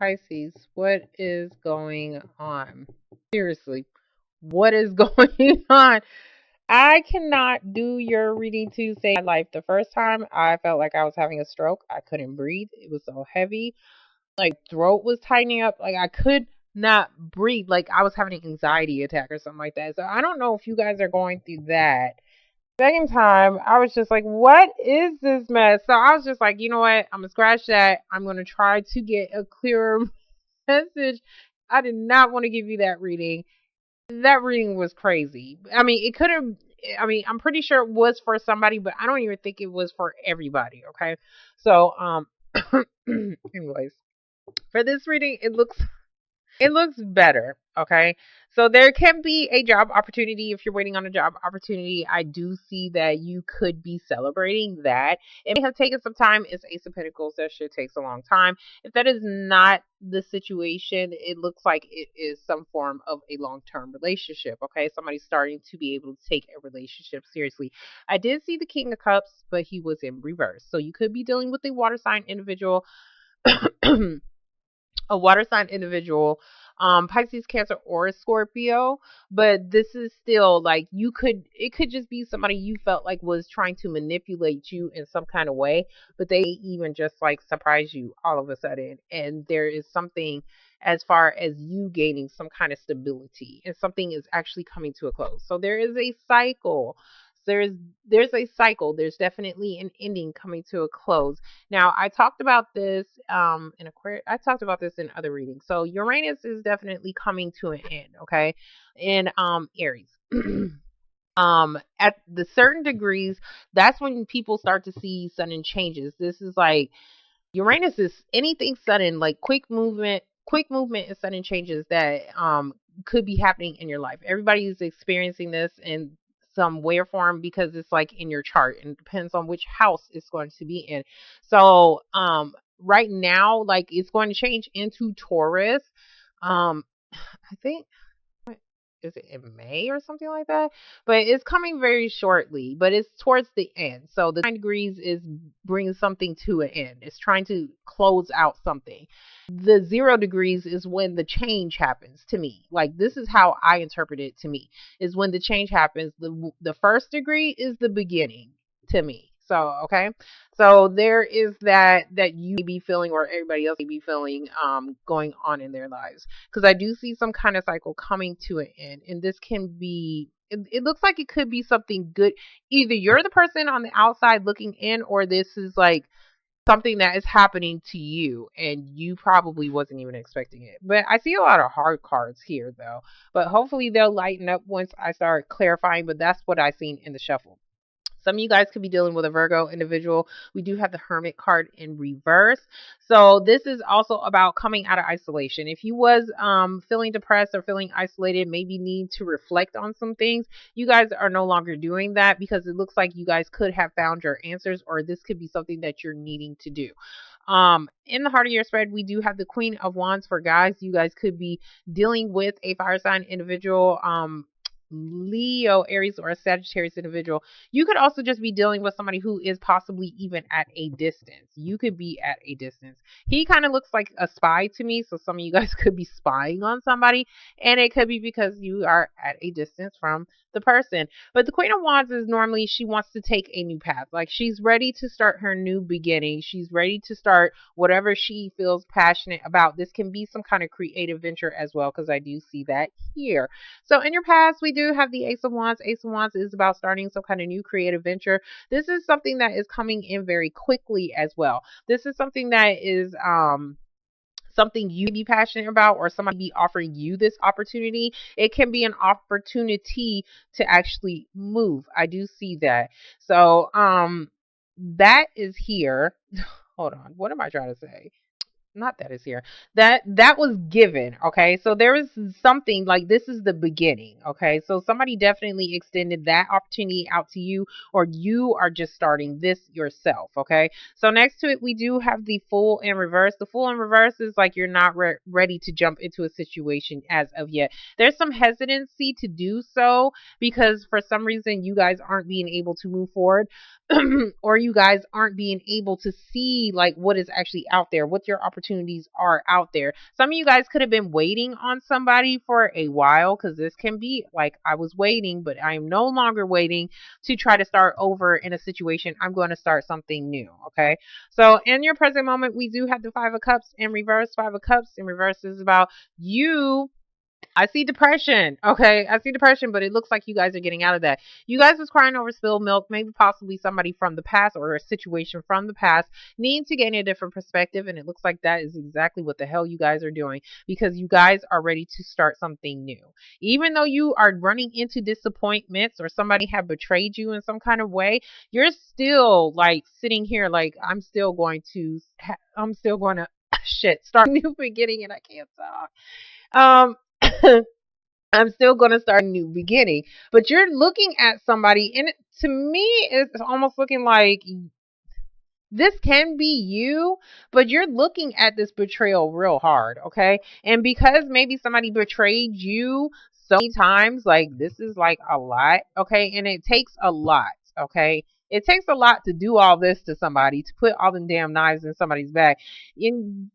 Pisces, what is going on? Seriously, what is going on? I cannot do your reading Tuesday in my life. The first time I felt like I was having a stroke. I couldn't breathe. It was so heavy. Like throat was tightening up. Like I could not breathe. Like I was having an anxiety attack or something like that. So I don't know if you guys are going through that. Second time, I was just like, what is this mess? So I was just like, you know what? I'm going to scratch that. I'm going to try to get a clearer message. I did not want to give you that reading. That reading was crazy. I mean, it could have, I mean, I'm pretty sure it was for somebody, but I don't even think it was for everybody. Okay. So, anyways, for this reading, it looks better. Okay. So there can be a job opportunity if you're waiting on a job opportunity. I do see that you could be celebrating that. It may have taken some time. It's Ace of Pentacles. That shit takes a long time. If that is not the situation, it looks like it is some form of a long-term relationship. Okay. Somebody's starting to be able to take a relationship seriously. I did see the King of Cups, but he was in reverse. So you could be dealing with a water sign individual. A water sign individual, Pisces, Cancer, or a Scorpio. But this is still like it could just be somebody you felt like was trying to manipulate you in some kind of way, but they even just like surprise you all of a sudden. And there is something as far as you gaining some kind of stability and something is actually coming to a close. So there is a cycle. There's there's a cycle. There's definitely an ending coming to a close. Now, I talked about this in Aquarius. I talked about this in other readings. So Uranus is definitely coming to an end, okay? In Aries. At the certain degrees, that's when people start to see sudden changes. This is like Uranus is anything sudden, like quick movement and sudden changes that could be happening in your life. Everybody is experiencing this in some way or form because it's like in your chart and it depends on which house it's going to be in. So right now, like it's going to change into Taurus. I think is it in May or something like that? But it's coming very shortly, but it's towards the end. So the 9 degrees is bringing something to an end. It's trying to close out something. The 0 degrees is when the change happens to me. Like this is how I interpret it to me. Is when the change happens. The first degree is the beginning to me. So, okay. So there is that you may be feeling or everybody else may be feeling going on in their lives. Because I do see some kind of cycle coming to an end. And this can be it looks like it could be something good. Either you're the person on the outside looking in, or this is like something that is happening to you and you probably wasn't even expecting it. But I see a lot of hard cards here though. But hopefully they'll lighten up once I start clarifying. But that's what I seen in the shuffle. Some of you guys could be dealing with a Virgo individual. We do have the Hermit card in reverse. So this is also about coming out of isolation. If you was feeling depressed or feeling isolated, maybe need to reflect on some things, you guys are no longer doing that because it looks like you guys could have found your answers or this could be something that you're needing to do. In the heart of your spread, we do have the Queen of Wands for guys. You guys could be dealing with a fire sign individual, Leo, Aries, or a Sagittarius individual. You could also just be dealing with somebody who is possibly even at a distance. You could be at a distance. He kind of looks like a spy to me, so some of you guys could be spying on somebody, and it could be because you are at a distance from the person. But the Queen of Wands is normally she wants to take a new path. Like she's ready to start her new beginning. She's ready to start whatever she feels passionate about. This can be some kind of creative venture as well, because I do see that here. So in your past, we do have the Ace of Wands. Ace of Wands is about starting some kind of new creative venture. This is something that is coming in very quickly as well. This is something that is something you may be passionate about or somebody be offering you this opportunity. It can be an opportunity to actually move. I do see that. So that is here. Hold on. What am I trying to say? Not that is here. That was given. Okay, so there is something like this is the beginning. Okay, so somebody definitely extended that opportunity out to you, or you are just starting this yourself. Okay, so next to it we do have the Fool in reverse. The Fool in reverse is like you're not ready to jump into a situation as of yet. There's some hesitancy to do so because for some reason you guys aren't being able to move forward. or you guys aren't being able to see like what is actually out there, what your opportunities are out there. Some of you guys could have been waiting on somebody for a while, because this can be like, I was waiting, but I am no longer waiting to try to start over in a situation. I'm going to start something new. Okay. So in your present moment, we do have the Five of Cups in reverse. Five of Cups in reverse is about you. I see depression. Okay. I see depression, but it looks like you guys are getting out of that. You guys was crying over spilled milk, maybe possibly somebody from the past or a situation from the past needing to gain a different perspective. And it looks like that is exactly what the hell you guys are doing, because you guys are ready to start something new. Even though you are running into disappointments or somebody have betrayed you in some kind of way, you're still like sitting here like, I'm still going to shit, start a new beginning, and I can't talk. Um, I'm still going to start a new beginning. But you're looking at somebody, and to me, it's almost looking like this can be you, but you're looking at this betrayal real hard, okay? And because maybe somebody betrayed you so many times, like this is like a lot, okay? And it takes a lot, okay? It takes a lot to do all this to somebody, to put all them damn knives in somebody's back. In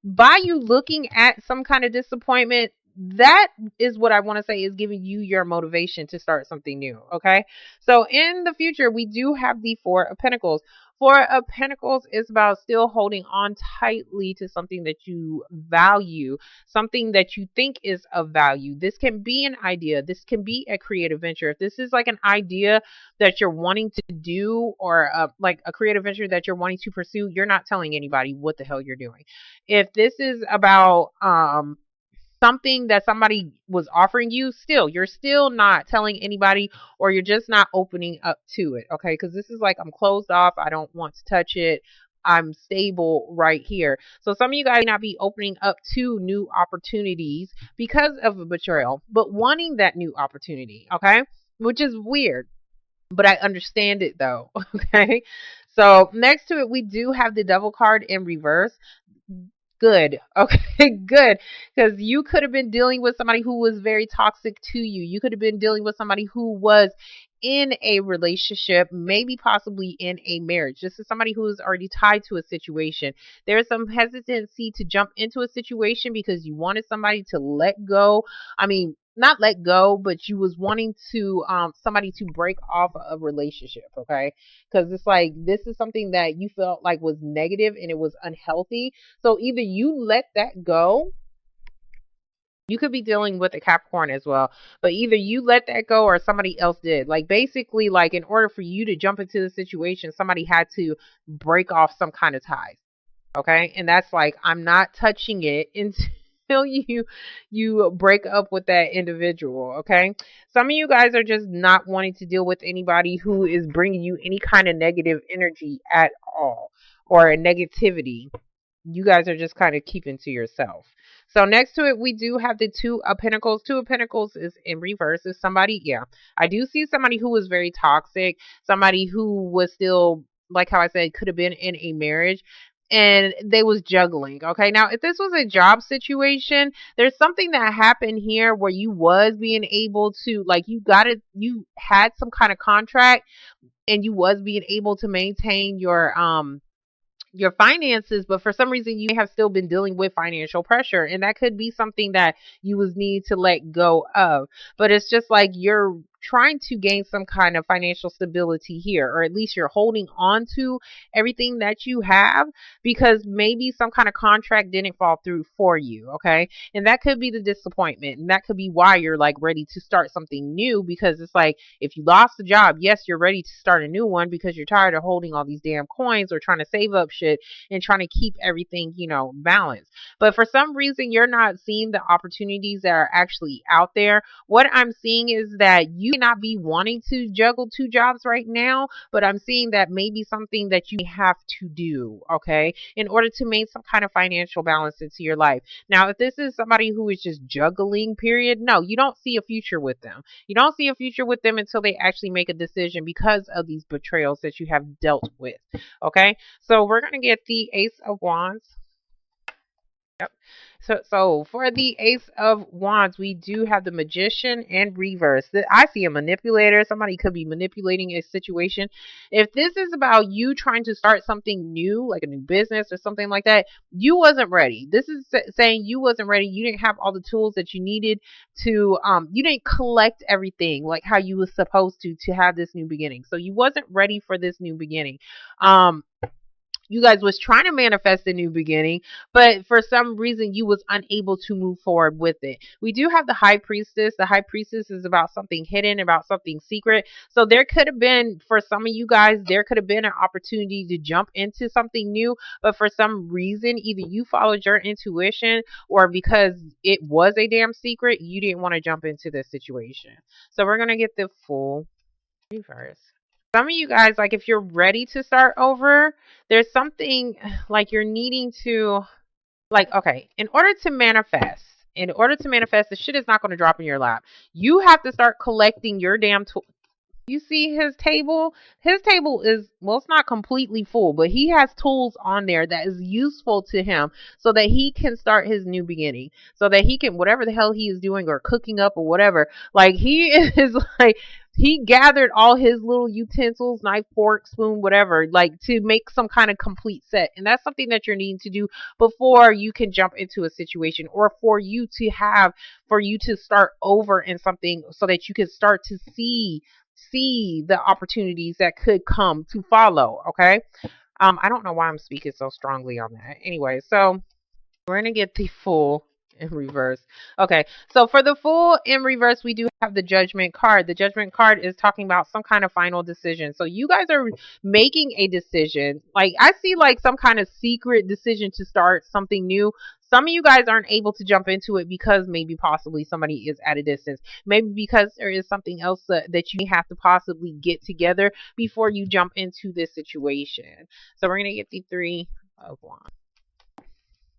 by you looking at some kind of disappointment, that is what I want to say is giving you your motivation to start something new. Okay. So in the future, we do have the Four of Pentacles. Four of Pentacles is about still holding on tightly to something that you value, something that you think is of value. This can be an idea. This can be a creative venture. If this is like an idea that you're wanting to do, or like a creative venture that you're wanting to pursue, you're not telling anybody what the hell you're doing. If this is about something that somebody was offering you, still, you're still not telling anybody, or you're just not opening up to it. Okay. Because this is like, I'm closed off. I don't want to touch it. I'm stable right here. So some of you guys may not be opening up to new opportunities because of a betrayal, but wanting that new opportunity. Okay. Which is weird, but I understand it though. Okay. So next to it, we do have the Devil card in reverse. Good. Okay, good. Because you could have been dealing with somebody who was very toxic to you. You could have been dealing with somebody who was in a relationship, maybe possibly in a marriage. This is somebody who is already tied to a situation. There's some hesitancy to jump into a situation because you wanted somebody to let go. I mean, not let go, but you was wanting to somebody to break off a relationship, okay? Because it's like, this is something that you felt like was negative and it was unhealthy. So either you let that go, you could be dealing with a Capricorn as well, but either you let that go or somebody else did. Like basically, like in order for you to jump into the situation, somebody had to break off some kind of ties. Okay. And that's like, I'm not touching it until you break up with that individual. Okay. Some of you guys are just not wanting to deal with anybody who is bringing you any kind of negative energy at all, or a negativity. You guys are just kind of keeping to yourself. So next to it, we do have the Two of Pentacles. Two of Pentacles is in reverse. Is somebody, yeah, I do see somebody who was very toxic, somebody who was still, like how I said, could have been in a marriage, and they was juggling. Okay. Now, if this was a job situation, there's something that happened here where you was being able to, like, you had some kind of contract, and you was being able to maintain your finances, but for some reason you may have still been dealing with financial pressure, and that could be something that you was need to let go of. But it's just like you're trying to gain some kind of financial stability here, or at least you're holding on to everything that you have because maybe some kind of contract didn't fall through for you. Okay. And that could be the disappointment, and that could be why you're like ready to start something new, because it's like, if you lost a job, yes, you're ready to start a new one because you're tired of holding all these damn coins or trying to save up shit and trying to keep everything, balanced. But for some reason, you're not seeing the opportunities that are actually out there. What I'm seeing is that you may not be wanting to juggle two jobs right now, but I'm seeing that maybe something that you have to do, okay, in order to make some kind of financial balance into your life. Now, if this is somebody who is just juggling, period, no, you don't see a future with them. You don't see a future with them until they actually make a decision because of these betrayals that you have dealt with, okay? So we're going to get the Ace of Wands. Yep. So for the Ace of Wands, we do have the Magician and Reverse. I see a manipulator. Somebody could be manipulating a situation. If this is about you trying to start something new, like a new business or something like that, you wasn't ready. This is saying you wasn't ready. You didn't have all the tools that you needed to. You didn't collect everything like how you was supposed to have this new beginning. So you wasn't ready for this new beginning. Um, you guys was trying to manifest a new beginning, but for some reason you was unable to move forward with it. We do have the High Priestess. The High Priestess is about something hidden, about something secret. So there could have been, for some of you guys, there could have been an opportunity to jump into something new, but for some reason either you followed your intuition, or because it was a damn secret, you didn't want to jump into this situation. So we're going to get the full reverse. Some of you guys, like, if you're ready to start over, there's something like you're needing to, like, okay, in order to manifest, the shit is not going to drop in your lap. You have to start collecting your damn tools. You see his table? His table is, well, it's not completely full, but he has tools on there that is useful to him so that he can start his new beginning. So that he can, whatever the hell he is doing or cooking up or whatever, like he is like, he gathered all his little utensils, knife, fork, spoon, whatever, like to make some kind of complete set. And that's something that you're needing to do before you can jump into a situation, or for you to start over in something so that you can start to see the opportunities that could come to follow. Okay. I don't know why I'm speaking so strongly on that. Anyway, so we're going to get the full in reverse. Okay, so for the full in reverse, we do have the Judgment card. The Judgment card is talking about some kind of final decision. So you guys are making a decision. Like, I see like some kind of secret decision to start something new. Some of you guys aren't able to jump into it because maybe possibly somebody is at a distance. Maybe because there is something else that you have to possibly get together before you jump into this situation. So we're going to get the Three of Wands.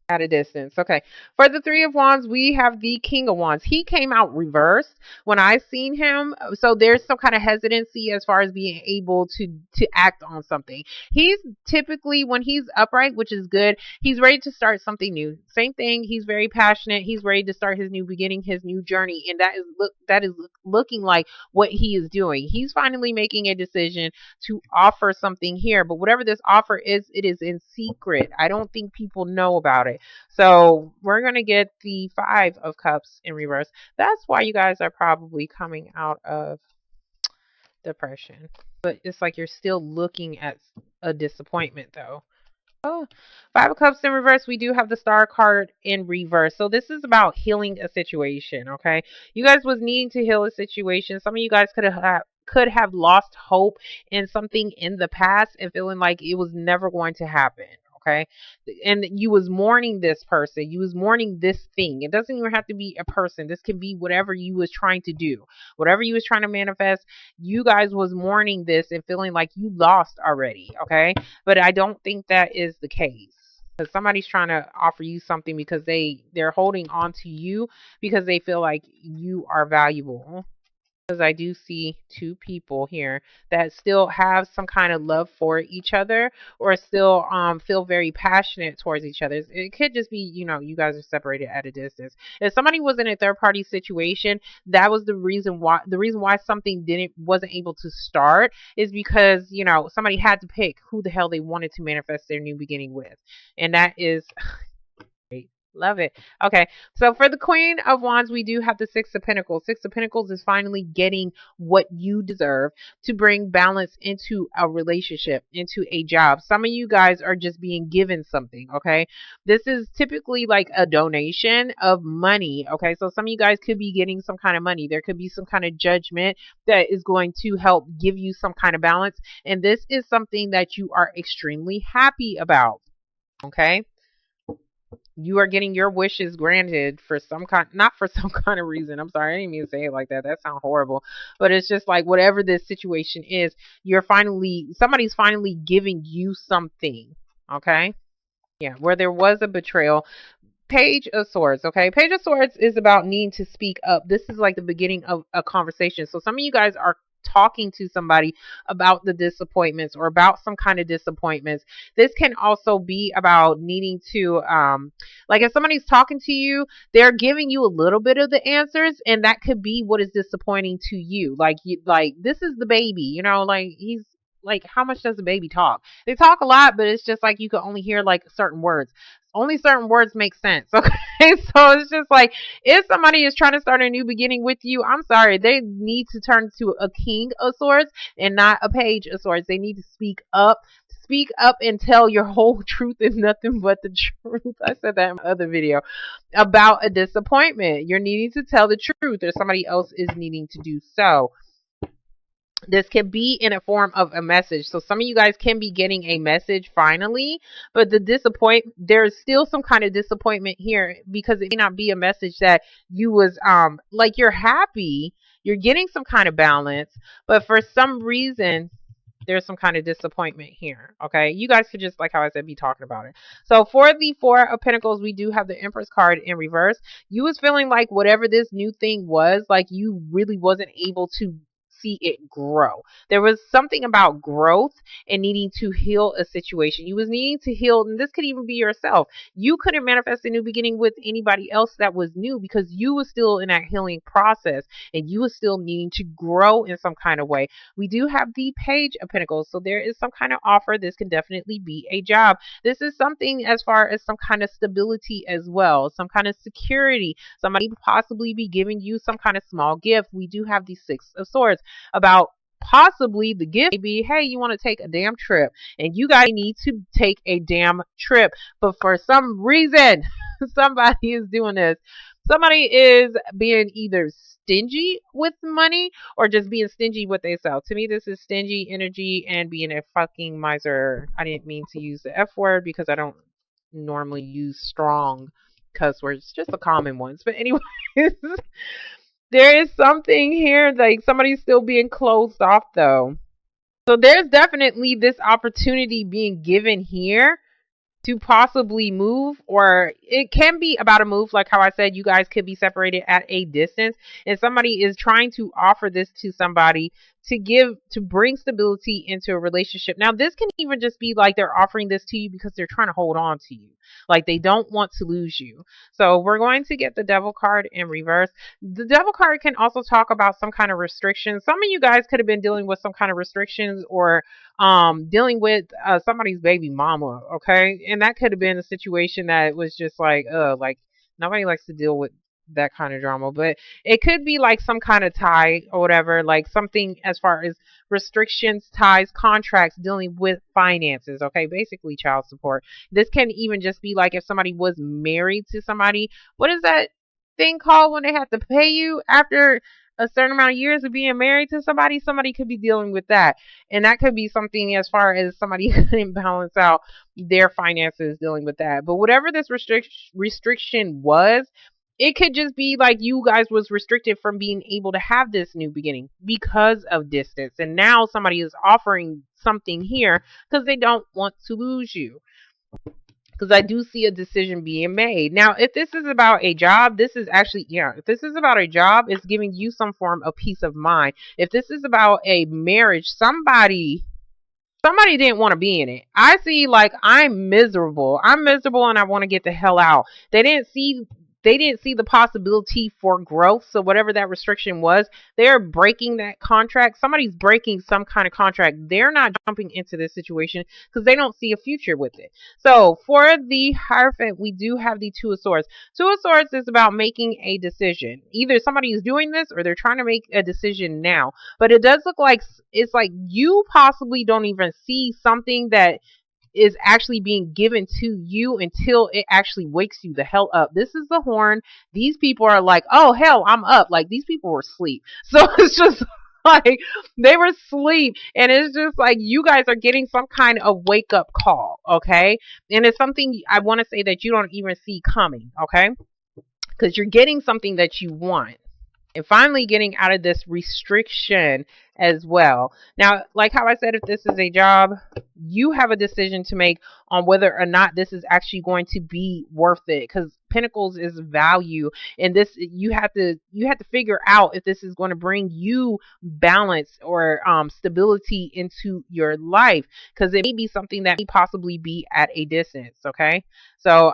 At a distance. Okay. For the Three of Wands, we have the King of Wands. He came out reversed when I seen him. So there's some kind of hesitancy as far as being able to act on something. He's typically, when he's upright, which is good, he's ready to start something new. Same thing. He's very passionate. He's ready to start his new beginning, his new journey. And that is looking like what he is doing. He's finally making a decision to offer something here. But whatever this offer is, it is in secret. I don't think people know about it. So we're going to get the Five of Cups in reverse. That's why you guys are probably coming out of depression. But it's like you're still looking at a disappointment, though. Oh, Five of Cups in reverse. We do have the Star card in reverse. So this is about healing a situation, okay? You guys was needing to heal a situation. Some of you guys could have lost hope in something in the past and feeling like it was never going to happen. Okay. And you was mourning this person. You was mourning this thing. It doesn't even have to be a person. This can be whatever you was trying to do. Whatever you was trying to manifest, you guys was mourning this and feeling like you lost already. Okay. But I don't think that is the case. Because somebody's trying to offer you something because they're holding on to you because they feel like you are valuable. Because I do see two people here that still have some kind of love for each other, or still feel very passionate towards each other. It could just be, you guys are separated at a distance. If somebody was in a third party situation, that was the reason why something wasn't able to start, is because, somebody had to pick who the hell they wanted to manifest their new beginning with. And that is love it. Okay, so for the Queen of Wands, we do have the Six of Pentacles. Six of Pentacles is finally getting what you deserve to bring balance into a relationship, into a job. Some of you guys are just being given something, okay? This is typically like a donation of money, okay? So some of you guys could be getting some kind of money. There could be some kind of judgment that is going to help give you some kind of balance. And this is something that you are extremely happy about, okay? You are getting your wishes granted for some kind, not for some kind of reason. I'm sorry, I didn't mean to say it like that. That sounds horrible. But it's just like whatever this situation is, somebody's finally giving you something. Okay? Yeah, where there was a betrayal. Page of Swords, okay? Page of Swords is about needing to speak up. This is like the beginning of a conversation. So some of you guys are talking to somebody about the disappointments or about some kind of disappointments. This can also be about needing to, like if somebody's talking to you, they're giving you a little bit of the answers, and that could be what is disappointing to you. Like, like this is the baby, you know, like he's like, how much does a baby talk? They talk a lot, but it's just like you can only hear like certain words. Only certain words make sense. Okay. So it's just like if somebody is trying to start a new beginning with you, I'm sorry, they need to turn to a king of swords and not a page of swords. They need to speak up. Speak up and tell your whole truth and nothing but the truth. I said that in my other video about a disappointment. You're needing to tell the truth, or somebody else is needing to do so. This can be in a form of a message. So some of you guys can be getting a message finally, but there's still some kind of disappointment here, because it may not be a message that you was like you're happy, you're getting some kind of balance, but for some reason there's some kind of disappointment here. Okay, you guys could just, like how I said, be talking about it. So for the Four of Pentacles, we do have the Empress card in reverse. You was feeling like whatever this new thing was, like you really wasn't able to see it grow. There was something about growth and needing to heal a situation. You was needing to heal, and this could even be yourself. You couldn't manifest a new beginning with anybody else that was new, because you was still in that healing process and you was still needing to grow in some kind of way. We do have the Page of Pentacles, so there is some kind of offer. This can definitely be a job. This is something as far as some kind of stability as well, some kind of security. Somebody possibly be giving you some kind of small gift. We do have the Six of Swords, about possibly the gift maybe, hey, you want to take a damn trip, and you guys need to take a damn trip, but for some reason somebody is doing this. Somebody is being either stingy with money or just being stingy with themselves. To me, this is stingy energy and being a fucking miser. I didn't mean to use the F word because I don't normally use strong cuss words, just the common ones. But anyways, there is something here, like somebody's still being closed off though. So there's definitely this opportunity being given here to possibly move, or it can be about a move. Like how I said, you guys could be separated at a distance, and somebody is trying to offer this to somebody to bring stability into a relationship. Now, this can even just be like they're offering this to you because they're trying to hold on to you. Like they don't want to lose you. So we're going to get the Devil card in reverse. The Devil card can also talk about some kind of restrictions. Some of you guys could have been dealing with some kind of restrictions, or dealing with somebody's baby mama, okay? And that could have been a situation that was just like nobody likes to deal with that kind of drama, but it could be like some kind of tie or whatever, like something as far as restrictions, ties, contracts, dealing with finances, okay? Basically child support. This can even just be like if somebody was married to somebody. What is that thing called when they have to pay you after a certain amount of years of being married to somebody? Somebody could be dealing with that, and that could be something as far as somebody couldn't balance out their finances, dealing with that. But whatever this restriction was, it could just be like you guys was restricted from being able to have this new beginning because of distance, and now somebody is offering something here because they don't want to lose you. Because I do see a decision being made. Now, if this is about a job, this is actually, if this is about a job, it's giving you some form of peace of mind. If this is about a marriage, somebody didn't want to be in it. I see, like, I'm miserable and I want to get the hell out. They didn't see the possibility for growth. So whatever that restriction was, they're breaking that contract. Somebody's breaking some kind of contract. They're not jumping into this situation because they don't see a future with it. So for the Hierophant, we do have the Two of Swords. Two of Swords is about making a decision. Either somebody is doing this or they're trying to make a decision now. But it does look like it's like you possibly don't even see something that is actually being given to you until it actually wakes you the hell up. This is the horn. These people are like, oh hell, I'm up. Like these people were asleep. So it's just like they were asleep, and it's just like you guys are getting some kind of wake up call, okay? And it's something I want to say that you don't even see coming, okay? Because you're getting something that you want. and finally getting out of this restriction as well. Now, like how I said, if this is a job, you have a decision to make on whether or not this is actually going to be worth it, because Pentacles is value, and this you have to figure out if this is going to bring you balance or stability into your life, because it may be something that may possibly be at a distance. Okay, so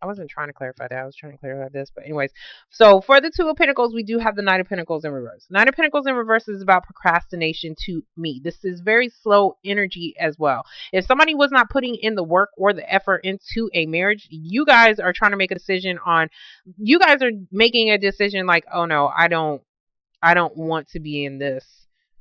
I wasn't trying to clarify that. I was trying to clarify this. But anyways, so for the Two of Pentacles, we do have the Knight of Pentacles in reverse. Knight of Pentacles in reverse is about procrastination to me. This is very slow energy as well. If somebody was not putting in the work or the effort into a marriage, you guys are trying to make a decision on, you guys are making a decision like, oh no, I don't want to be in this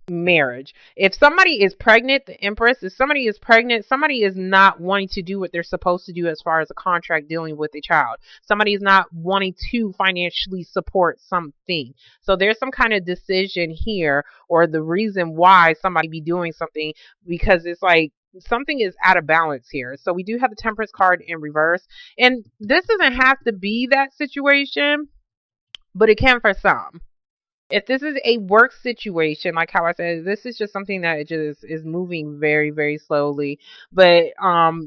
marriage. If somebody is pregnant, the Empress, if somebody is pregnant, somebody is not wanting to do what they're supposed to do as far as a contract dealing with a child. Somebody is not wanting to financially support something. So there's some kind of decision here, or the reason why somebody be doing something, because it's like something is out of balance here. So we do have the Temperance card in reverse. And this doesn't have to be that situation, but it can for some. If this is a work situation, like how I said, this is just something that just is moving very, very slowly. But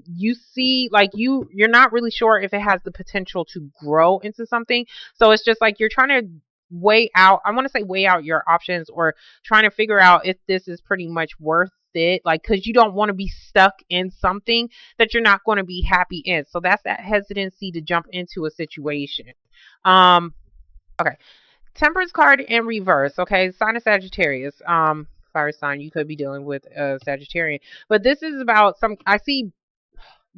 you see, like you're not really sure if it has the potential to grow into something. So it's just like you're trying to weigh out. I want to say weigh out your options, or trying to figure out if this is pretty much worth it. Like, because you don't want to be stuck in something that you're not going to be happy in. So that's that hesitancy to jump into a situation. Okay. Temperance card in reverse. Okay, sign of Sagittarius. Fire sign. You could be dealing with Sagittarian, but this is about some. I see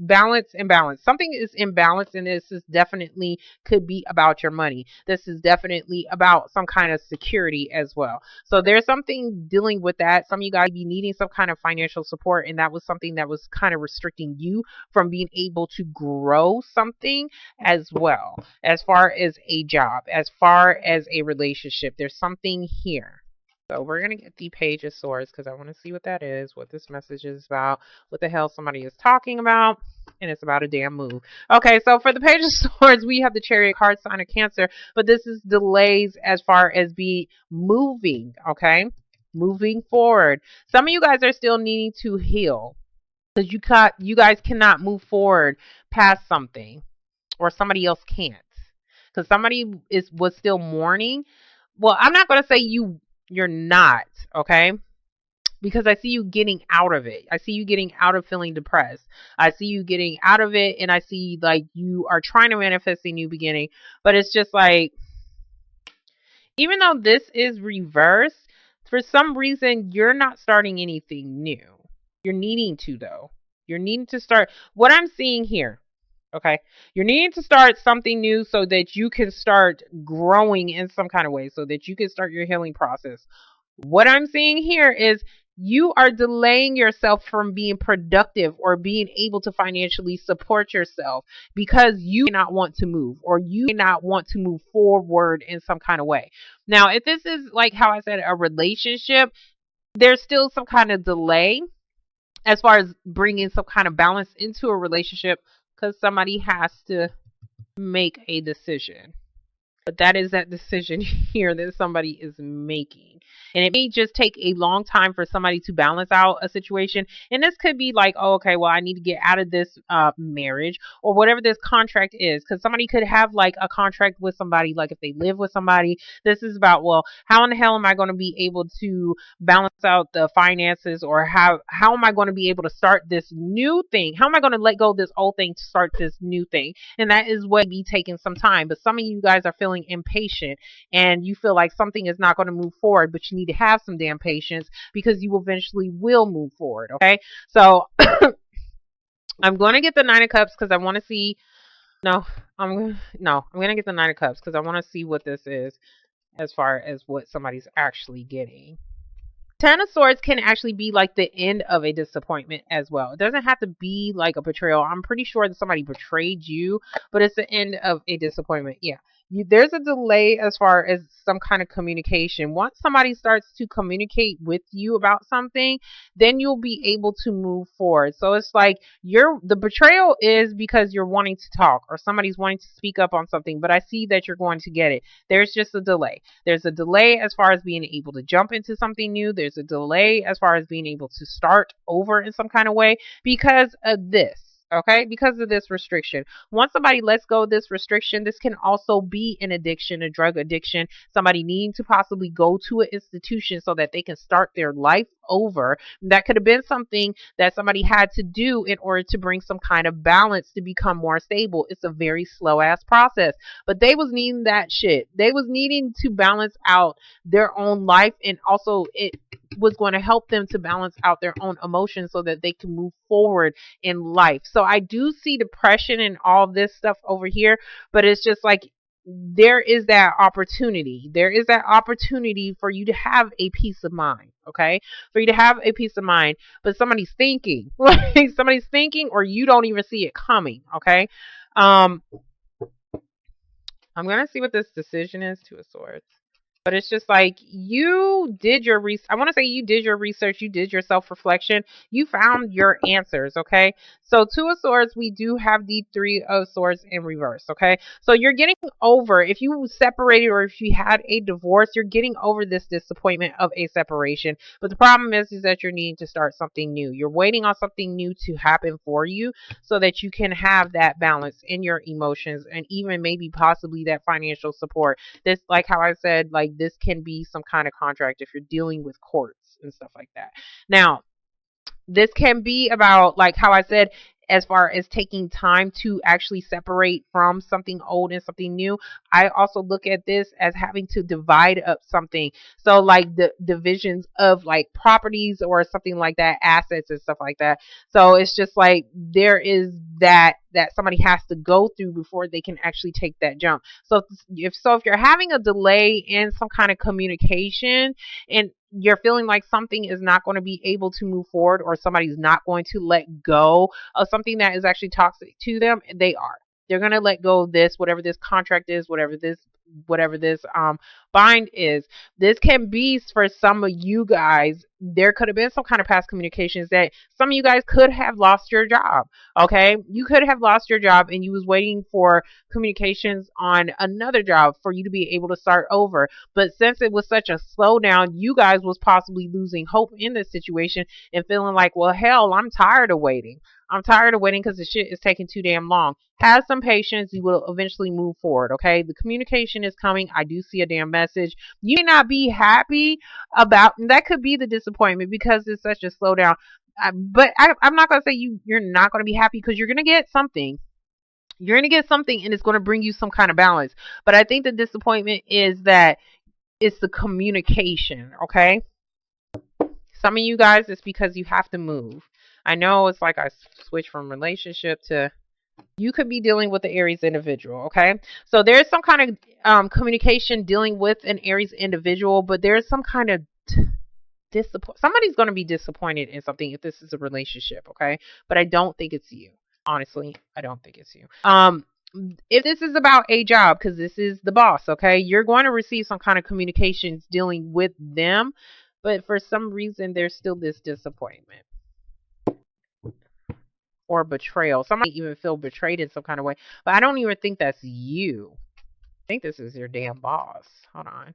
balance and balance. Something is imbalanced, and this is definitely could be about your money. This is definitely about some kind of security as well. So there's something dealing with that. Some of you guys be needing some kind of financial support, and that was something that was kind of restricting you from being able to grow something as well. As far as a job, as far as a relationship, there's something here. So we're going to get the Page of Swords, because I want to see what that is, what this message is about, what the hell somebody is talking about, and it's about a damn move. Okay, so for the Page of Swords, we have the Chariot card, sign of Cancer, but this is delays as far as be moving, okay? Moving forward. Some of you guys are still needing to heal, because you guys cannot move forward past something, or somebody else can't. Because somebody was still mourning. Well, I'm not going to say you're not, okay? Because I see you getting out of it. I see you getting out of feeling depressed. I see you getting out of it, and I see like you are trying to manifest a new beginning. But it's just like, even though this is reverse, for some reason you're not starting anything new. You're needing to, though. You're needing to start. What I'm seeing here, okay, you're needing to start something new so that you can start growing in some kind of way, so that you can start your healing process. What I'm seeing here is you are delaying yourself from being productive or being able to financially support yourself, because you may not want to move, or you may not want to move forward in some kind of way. Now, if this is like how I said, a relationship, there's still some kind of delay as far as bringing some kind of balance into a relationship, because somebody has to make a decision. But that is that decision here that somebody is making. And it may just take a long time for somebody to balance out a situation. And this could be like, oh, okay, well, I need to get out of this marriage, or whatever this contract is. Because somebody could have like a contract with somebody, like if they live with somebody. This is about, well, how in the hell am I going to be able to balance out the finances, or how am I going to be able to start this new thing? How am I going to let go of this old thing to start this new thing? And that is what be taking some time. But some of you guys are feeling impatient, and you feel like something is not going to move forward, but you need to have some damn patience, because you eventually will move forward. Okay, so I'm going to get the Nine of Cups, because I want to see. I'm going to get the Nine of Cups, because I want to see what this is as far as what somebody's actually getting. Ten of Swords can actually be like the end of a disappointment as well. It doesn't have to be like a betrayal. I'm pretty sure that somebody betrayed you, but it's the end of a disappointment. Yeah. There's a delay as far as some kind of communication. Once somebody starts to communicate with you about something, then you'll be able to move forward. So it's like the betrayal is because you're wanting to talk or somebody's wanting to speak up on something, but I see that you're going to get it. There's just a delay. There's a delay as far as being able to jump into something new. There's a delay as far as being able to start over in some kind of way because of this. Okay, because of this restriction. Once somebody lets go of this restriction, this can also be an addiction, a drug addiction, somebody needing to possibly go to an institution so that they can start their life over. That could have been something that somebody had to do in order to bring some kind of balance to become more stable. It's a very slow ass process, but they was needing that shit. They was needing to balance out their own life, and also it was going to help them to balance out their own emotions so that they can move forward in life. So I do see depression and all this stuff over here, but it's just like there is that opportunity. There is that opportunity for you to have a peace of mind, okay? For you to have a peace of mind, but somebody's thinking, like somebody's thinking, or you don't even see it coming, okay? I'm gonna see what this decision is. Two of Swords. But it's just like you did your research. I want to say you did your research. You did your self-reflection. You found your answers, okay? So Two of Swords, we do have the Three of Swords in reverse, okay? So you're getting over, if you separated or if you had a divorce, you're getting over this disappointment of a separation. But the problem is that you're needing to start something new. You're waiting on something new to happen for you so that you can have that balance in your emotions and even maybe possibly that financial support. This, like how I said, like this can be some kind of contract if you're dealing with courts and stuff like that. Now, this can be about, like how I said, as far as taking time to actually separate from something old and something new. I also look at this as having to divide up something. So like the divisions of like properties or something like that, assets and stuff like that. So it's just like there is that somebody has to go through before they can actually take that jump. So if you're having a delay in some kind of communication and you're feeling like something is not going to be able to move forward or somebody's not going to let go of something that is actually toxic to them, they are. They're going to let go of this, whatever this contract is, whatever this bind is. This can be for some of you guys. There could have been some kind of past communications that some of you guys could have lost your job. Okay, you could have lost your job and you was waiting for communications on another job for you to be able to start over. But since it was such a slowdown, you guys was possibly losing hope in this situation and feeling like, well, hell, I'm tired of waiting. I'm tired of waiting because the shit is taking too damn long. Have some patience. You will eventually move forward. Okay. The communication is coming. I do see a damn message. You may not be happy about that. Could be the disappointment because it's such a slowdown. But I'm not going to say you're not going to be happy because you're going to get something. You're going to get something and it's going to bring you some kind of balance. But I think the disappointment is that it's the communication. Okay. Some of you guys, it's because you have to move. I know it's like I switch from relationship to, you could be dealing with the Aries individual, okay? So there's some kind of communication dealing with an Aries individual, but there's some kind of somebody's going to be disappointed in something if this is a relationship, okay? But I don't think it's you. Honestly, I don't think it's you. If this is about a job, because this is the boss, okay? You're going to receive some kind of communications dealing with them, but for some reason, there's still this disappointment or betrayal. Somebody even feel betrayed in some kind of way, but I don't even think that's you. I think this is your damn boss. Hold on.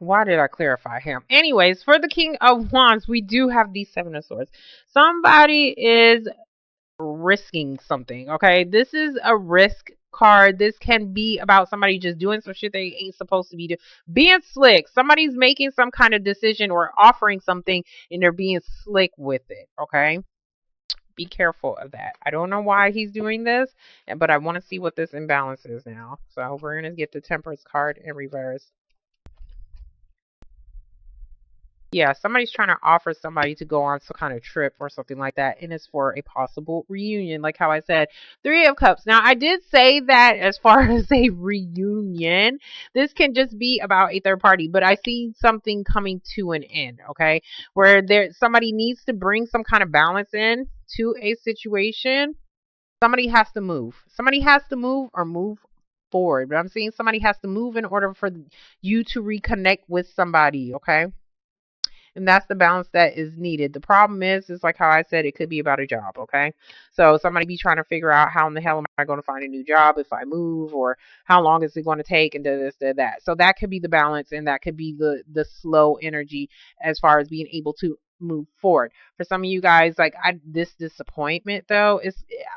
Why did I clarify him? Anyways, for the King of Wands, we do have the Seven of Swords. Somebody is risking something, okay? This is a risk card. This can be about somebody just doing some shit they ain't supposed to be doing. Being slick. Somebody's making some kind of decision or offering something and they're being slick with it, okay? Be careful of that. I don't know why he's doing this, but I want to see what this imbalance is now. So we're going to get the Temperance card in reverse. Yeah, somebody's trying to offer somebody to go on some kind of trip or something like that, and it's for a possible reunion, like how I said. Three of Cups. Now, I did say that as far as a reunion, this can just be about a third party, but I see something coming to an end, okay, where somebody needs to bring some kind of balance in to a situation. Somebody has to move. Somebody has to move or move forward. But I'm seeing somebody has to move in order for you to reconnect with somebody, okay? And that's the balance that is needed. The problem is like how I said, it could be about a job, okay? So somebody be trying to figure out how in the hell am I going to find a new job if I move, or how long is it going to take, and this, that. So that could be the balance, and that could be the slow energy as far as being able to move forward. For some of you guys, like this disappointment though is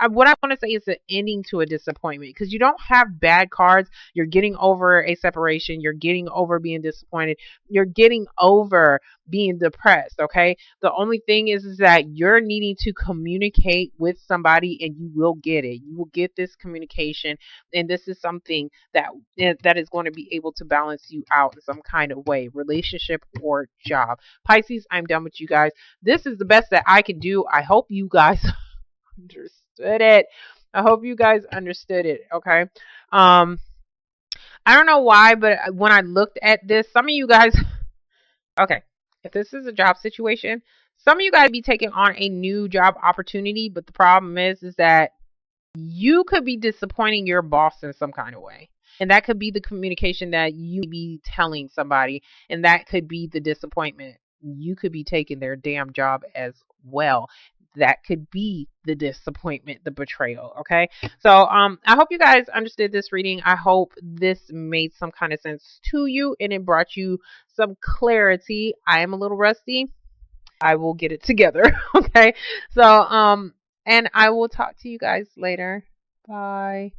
what I want to say is the ending to a disappointment, because you don't have bad cards. You're getting over a separation. You're getting over being disappointed. You're getting over being depressed, okay? The only thing is that you're needing to communicate with somebody, and you will get it. You will get this communication, and this is something that is going to be able to balance you out in some kind of way, relationship or job. Pisces, I'm done with you guys. This is the best that I can do. I hope you guys understood it. I hope you guys understood it, okay? I don't know why, but when I looked at this, some of you guys okay, if this is a job situation, some of you got to be taking on a new job opportunity, but the problem is that you could be disappointing your boss in some kind of way. And that could be the communication that you be telling somebody, and that could be the disappointment. You could be taking their damn job as well. That could be the disappointment, the betrayal. Okay. So I hope you guys understood this reading. I hope this made some kind of sense to you and it brought you some clarity. I am a little rusty. I will get it together. Okay. So and I will talk to you guys later. Bye.